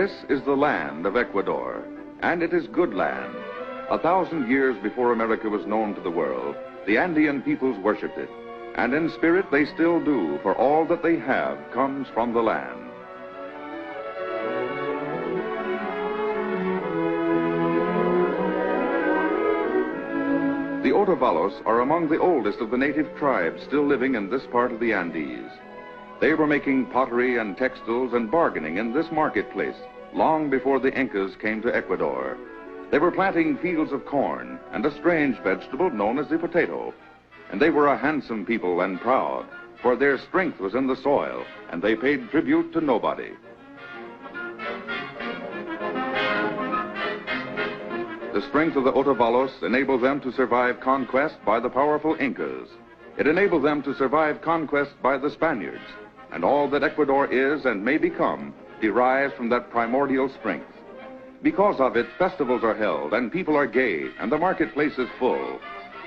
This is the land of Ecuador, and it is good land. 1,000 years before America was known to the world, the Andean peoples worshipped it, and in spirit they still do, for all that they have comes from the land. The Otavalos are among the oldest of the native tribes still living in this part of the Andes. They were making pottery and textiles and bargaining in this marketplace long before the Incas came to Ecuador. They were planting fields of corn and a strange vegetable known as the potato. And they were a handsome people and proud, for their strength was in the soil, and they paid tribute to nobody. The strength of the Otavalos enabled them to survive conquest by the powerful Incas. It enabled them to survive conquest by the Spaniards, and all that Ecuador is and may become derives from that primordial strength. Because of it, festivals are held, and people are gay, and the marketplace is full.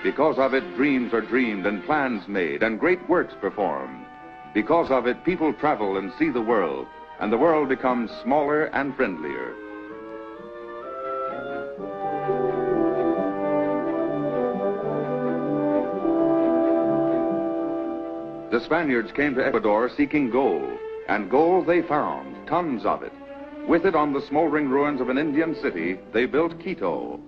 Because of it, dreams are dreamed and plans made and great works performed. Because of it, people travel and see the world, and the world becomes smaller and friendlier. The Spaniards came to Ecuador seeking gold, and gold they found, tons of it. With it, on the smoldering ruins of an Indian city, they built Quito.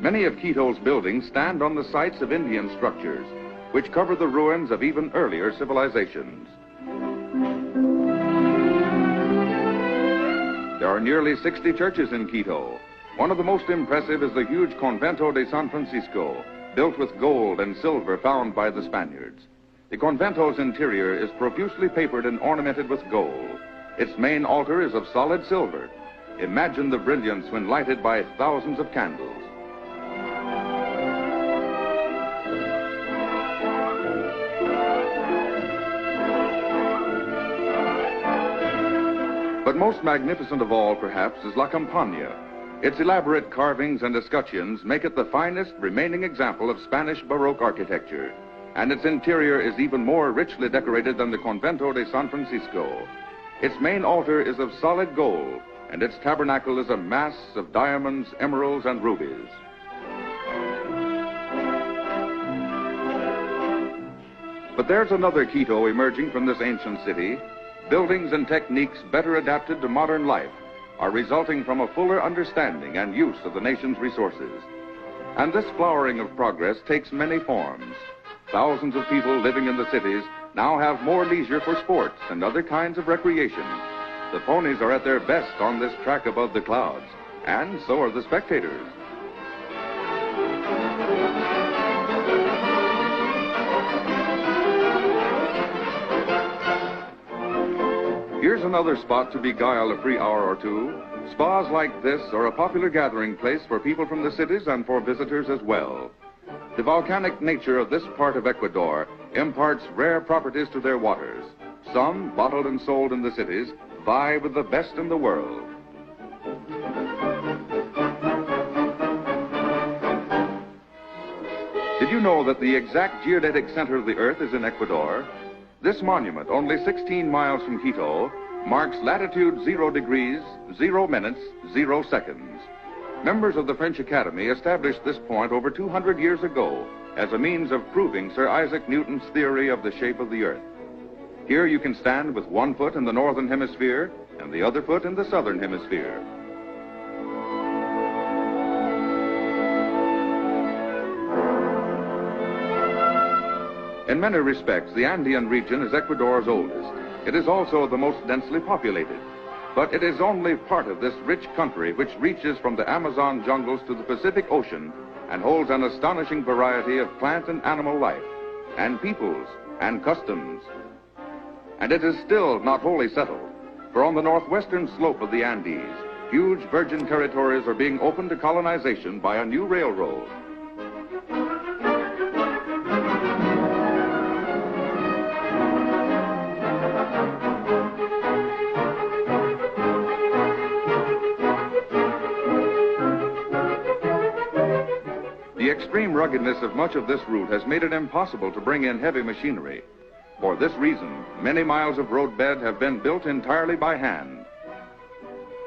Many of Quito's buildings stand on the sites of Indian structures, which cover the ruins of even earlier civilizations. There are nearly 60 churches in Quito. One of the most impressive is the huge Convento de San Francisco, built with gold and silver found by the Spaniards. The convento's interior is profusely papered and ornamented with gold. Its main altar is of solid silver. Imagine the brilliance when lighted by thousands of candles. But most magnificent of all, perhaps, is La Campana. Its elaborate carvings and escutcheons make it the finest remaining example of Spanish Baroque architecture, and its interior is even more richly decorated than the Convento de San Francisco. Its main altar is of solid gold, and its tabernacle is a mass of diamonds, emeralds, and rubies. But there's another Quito emerging from this ancient city. Buildings and techniques better adapted to modern life are resulting from a fuller understanding and use of the nation's resources. And this flowering of progress takes many forms. Thousands of people living in the cities now have more leisure for sports and other kinds of recreation. The ponies are at their best on this track above the clouds, and so are the spectators. Here's another spot to beguile a free hour or two. Spas like this are a popular gathering place for people from the cities and for visitors as well. The volcanic nature of this part of Ecuador imparts rare properties to their waters. Some, bottled and sold in the cities, vie with the best in the world. Did you know that the exact geodetic center of the Earth is in Ecuador? This monument, only 16 miles from Quito, marks latitude 0 degrees, 0 minutes, 0 seconds. Members of the French Academy established this point over 200 years ago as a means of proving Sir Isaac Newton's theory of the shape of the Earth. Here you can stand with one foot in the northern hemisphere and the other foot in the southern hemisphere. In many respects, the Andean region is Ecuador's oldest. It is also the most densely populated. But it is only part of this rich country which reaches from the Amazon jungles to the Pacific Ocean and holds an astonishing variety of plant and animal life, and peoples, and customs. And it is still not wholly settled, for on the northwestern slope of the Andes, huge virgin territories are being opened to colonization by a new railroad. The extreme ruggedness of much of this route has made it impossible to bring in heavy machinery. For this reason, many miles of roadbed have been built entirely by hand.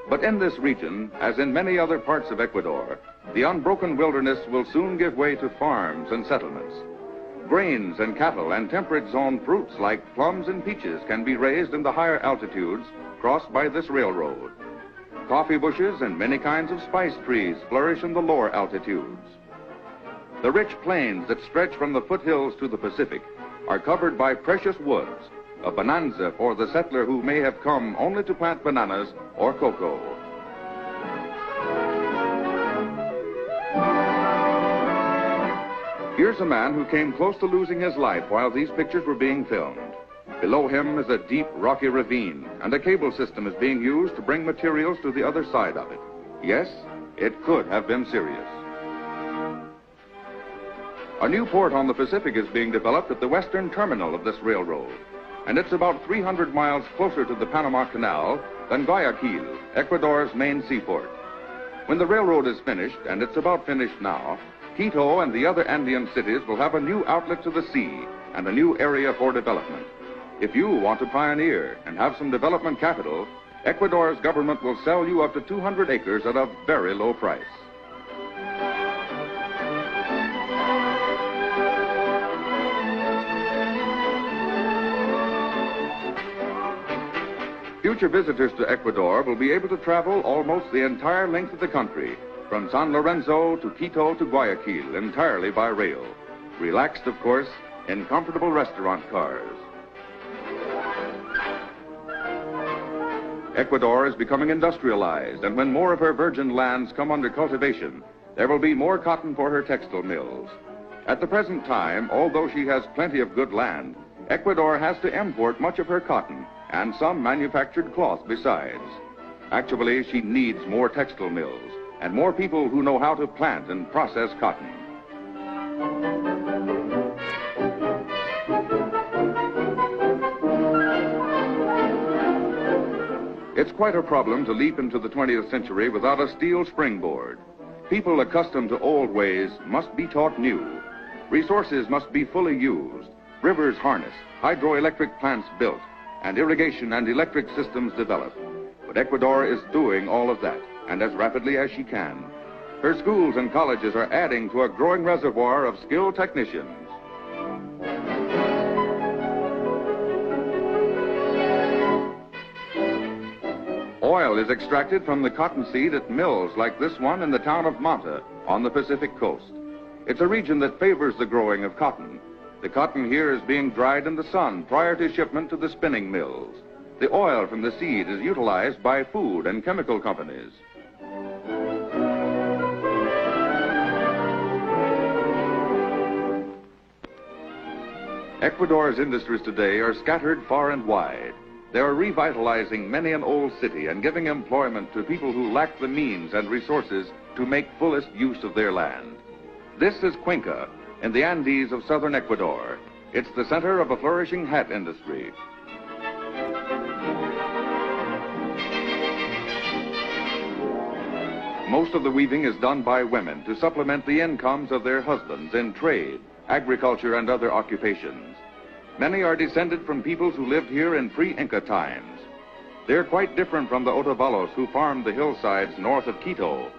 But in this region, as in many other parts of Ecuador, the unbroken wilderness will soon give way to farms and settlements. Grains and cattle and temperate zone fruits like plums and peaches can be raised in the higher altitudes crossed by this railroad. Coffee bushes and many kinds of spice trees flourish in the lower altitudes. The rich plains that stretch from the foothills to the Pacific are covered by precious woods, a bonanza for the settler who may have come only to plant bananas or cocoa. Here's a man who came close to losing his life while these pictures were being filmed. Below him is a deep, rocky ravine, and a cable system is being used to bring materials to the other side of it. Yes, it could have been serious. A new port on the Pacific is being developed at the western terminal of this railroad, and it's about 300 miles closer to the Panama Canal than Guayaquil, Ecuador's main seaport. When the railroad is finished, and it's about finished now, Quito and the other Andean cities will have a new outlet to the sea and a new area for development. If you want to pioneer and have some development capital, Ecuador's government will sell you up to 200 acres at a very low price. Future visitors to Ecuador will be able to travel almost the entire length of the country, from San Lorenzo to Quito to Guayaquil, entirely by rail. Relaxed, of course, in comfortable restaurant cars. Ecuador is becoming industrialized, and when more of her virgin lands come under cultivation, there will be more cotton for her textile mills. At the present time, although she has plenty of good land, Ecuador has to import much of her cotton and some manufactured cloth besides. Actually, she needs more textile mills and more people who know how to plant and process cotton. It's quite a problem to leap into the 20th century without a steel springboard. People accustomed to old ways must be taught new. Resources must be fully used, rivers harnessed, hydroelectric plants built, and irrigation and electric systems developed. But Ecuador is doing all of that, and as rapidly as she can. Her schools and colleges are adding to a growing reservoir of skilled technicians. Oil is extracted from the cottonseed at mills like this one in the town of Manta on the Pacific coast. It's a region that favors the growing of cotton. The cotton here is being dried in the sun prior to shipment to the spinning mills. The oil from the seed is utilized by food and chemical companies. Ecuador's industries today are scattered far and wide. They are revitalizing many an old city and giving employment to people who lack the means and resources to make fullest use of their land. This is Cuenca, in the Andes of southern Ecuador. It's the center of a flourishing hat industry. Most of the weaving is done by women to supplement the incomes of their husbands in trade, agriculture, and other occupations. Many are descended from peoples who lived here in pre-Inca times. They're quite different from the Otavalos who farmed the hillsides north of Quito.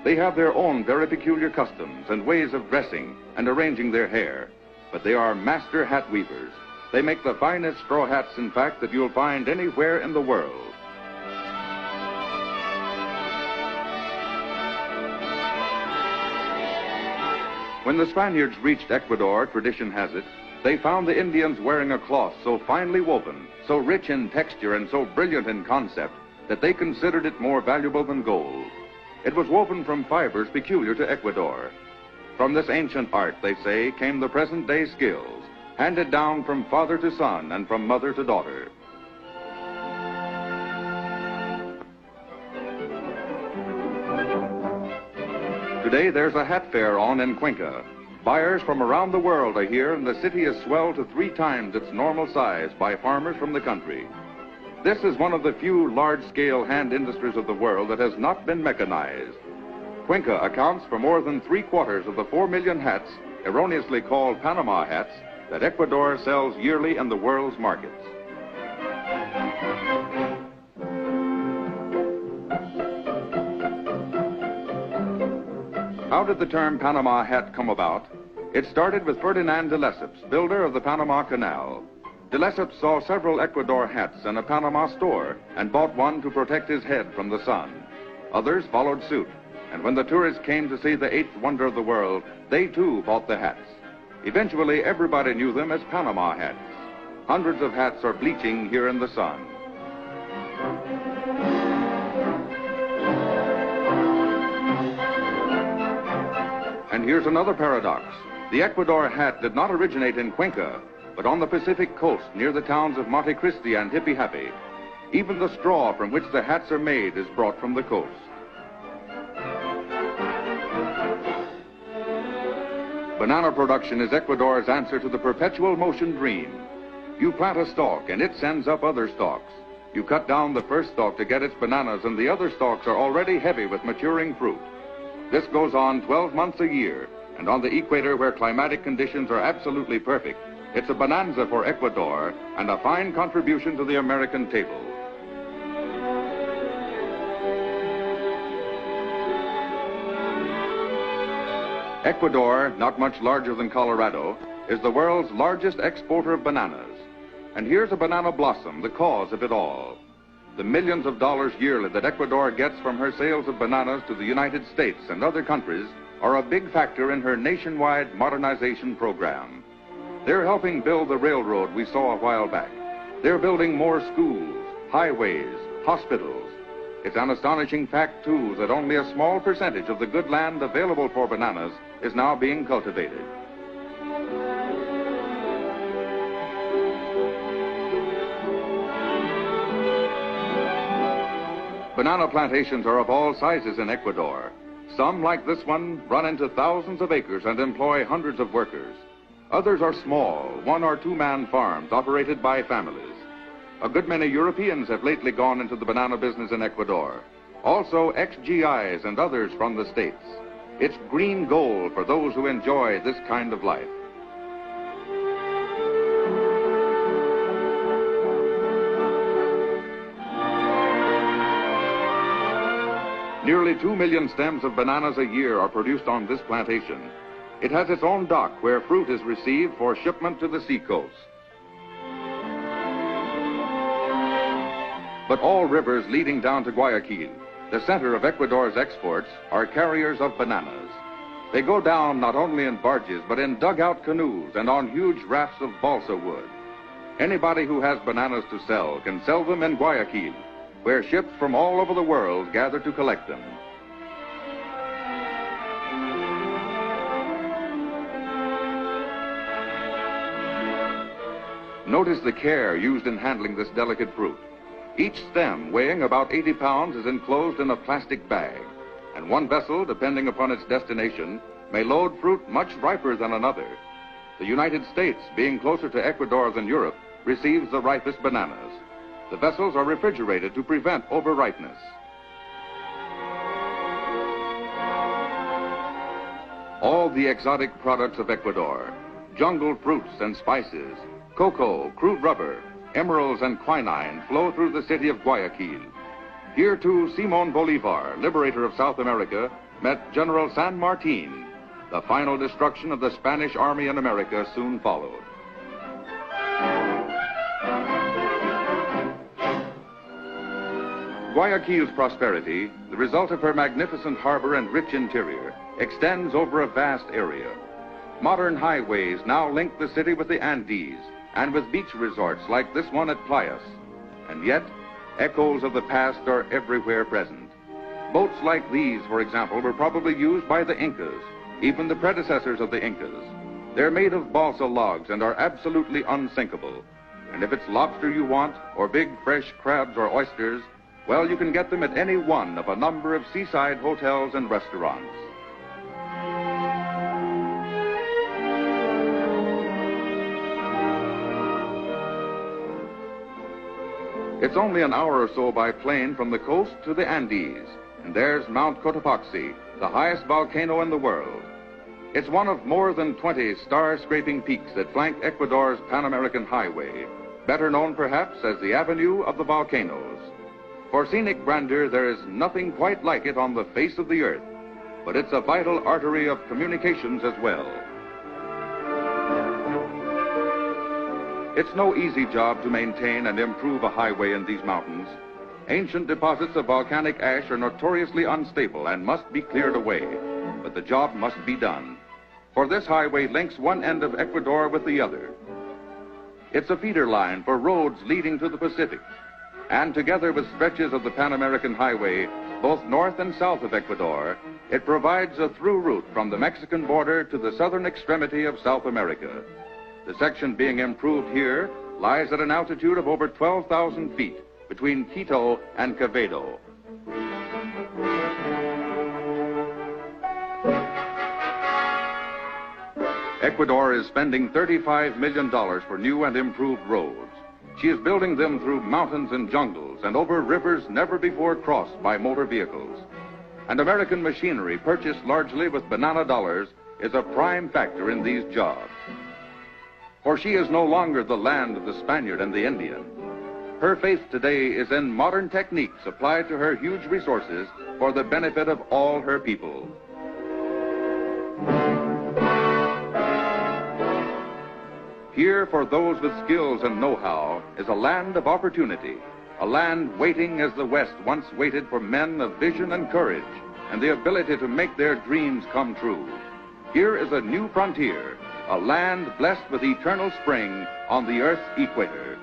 They have their own very peculiar customs and ways of dressing and arranging their hair, but they are master hat weavers. They make the finest straw hats, in fact, that you'll find anywhere in the world. When the Spaniards reached Ecuador, tradition has it, they found the Indians wearing a cloth so finely woven, so rich in texture, and so brilliant in concept that they considered it more valuable than gold. It was woven from fibers peculiar to Ecuador. From this ancient art, they say, came the present-day skills, handed down from father to son and from mother to daughter. Today, there's a hat fair on in Cuenca. Buyers from around the world are here, and the city is swelled to 3 times its normal size by farmers from the country. This is one of the few large-scale hand industries of the world that has not been mechanized. Cuenca accounts for more than 3/4 of the 4 million hats, erroneously called Panama hats, that Ecuador sells yearly in the world's markets. How did the term Panama hat come about? It started with Ferdinand de Lesseps, builder of the Panama Canal. De Lesseps saw several Ecuador hats in a Panama store and bought one to protect his head from the sun. Others followed suit, and when the tourists came to see the eighth wonder of the world, they too bought the hats. Eventually, everybody knew them as Panama hats. Hundreds of hats are bleaching here in the sun. And here's another paradox. The Ecuador hat did not originate in Cuenca, but on the Pacific coast near the towns of Monte Cristi and Hippy Happy. Even the straw from which the hats are made is brought from the coast. Banana production is Ecuador's answer to the perpetual motion dream. You plant a stalk and it sends up other stalks. You cut down the first stalk to get its bananas and the other stalks are already heavy with maturing fruit. This goes on 12 months a year, and on the equator where climatic conditions are absolutely perfect, it's a bonanza for Ecuador and a fine contribution to the American table. Ecuador, not much larger than Colorado, is the world's largest exporter of bananas. And here's a banana blossom, the cause of it all. The millions of dollars yearly that Ecuador gets from her sales of bananas to the United States and other countries are a big factor in her nationwide modernization program. They're helping build the railroad we saw a while back. They're building more schools, highways, hospitals. It's an astonishing fact, too, that only a small percentage of the good land available for bananas is now being cultivated. Banana plantations are of all sizes in Ecuador. Some, like this one, run into thousands of acres and employ hundreds of workers. Others are small, 1- or 2-man farms operated by families. A good many Europeans have lately gone into the banana business in Ecuador. Also ex-GIs and others from the States. It's green gold for those who enjoy this kind of life. Nearly 2 million stems of bananas a year are produced on this plantation. It has its own dock where fruit is received for shipment to the seacoast. But all rivers leading down to Guayaquil, the center of Ecuador's exports, are carriers of bananas. They go down not only in barges, but in dugout canoes and on huge rafts of balsa wood. Anybody who has bananas to sell can sell them in Guayaquil, where ships from all over the world gather to collect them. Notice the care used in handling this delicate fruit. Each stem, weighing about 80 pounds, is enclosed in a plastic bag, and one vessel, depending upon its destination, may load fruit much riper than another. The United States, being closer to Ecuador than Europe, receives the ripest bananas. The vessels are refrigerated to prevent overripeness. All the exotic products of Ecuador, jungle fruits and spices, cocoa, crude rubber, emeralds and quinine flow through the city of Guayaquil. Here too, Simon Bolivar, liberator of South America, met General San Martin. The final destruction of the Spanish army in America soon followed. Guayaquil's prosperity, the result of her magnificent harbor and rich interior, extends over a vast area. Modern highways now link the city with the Andes and with beach resorts like this one at Playas. And yet, echoes of the past are everywhere present. Boats like these, for example, were probably used by the Incas, even the predecessors of the Incas. They're made of balsa logs and are absolutely unsinkable. And if it's lobster you want, or big fresh crabs or oysters, well, you can get them at any one of a number of seaside hotels and restaurants. It's only an hour or so by plane from the coast to the Andes, and there's Mount Cotopaxi, the highest volcano in the world. It's one of more than 20 star-scraping peaks that flank Ecuador's Pan-American Highway, better known perhaps as the Avenue of the Volcanoes. For scenic grandeur, there is nothing quite like it on the face of the earth, but it's a vital artery of communications as well. It's no easy job to maintain and improve a highway in these mountains. Ancient deposits of volcanic ash are notoriously unstable and must be cleared away, but the job must be done. For this highway links one end of Ecuador with the other. It's a feeder line for roads leading to the Pacific, and together with stretches of the Pan-American Highway, both north and south of Ecuador, it provides a through route from the Mexican border to the southern extremity of South America. The section being improved here lies at an altitude of over 12,000 feet between Quito and Quevedo. Ecuador is spending $35 million for new and improved roads. She is building them through mountains and jungles and over rivers never before crossed by motor vehicles. And American machinery, purchased largely with banana dollars, is a prime factor in these jobs. For she is no longer the land of the Spaniard and the Indian. Her faith today is in modern techniques applied to her huge resources for the benefit of all her people. Here, for those with skills and know-how, is a land of opportunity, a land waiting as the West once waited for men of vision and courage and the ability to make their dreams come true. Here is a new frontier, a land blessed with eternal spring on the Earth's equator.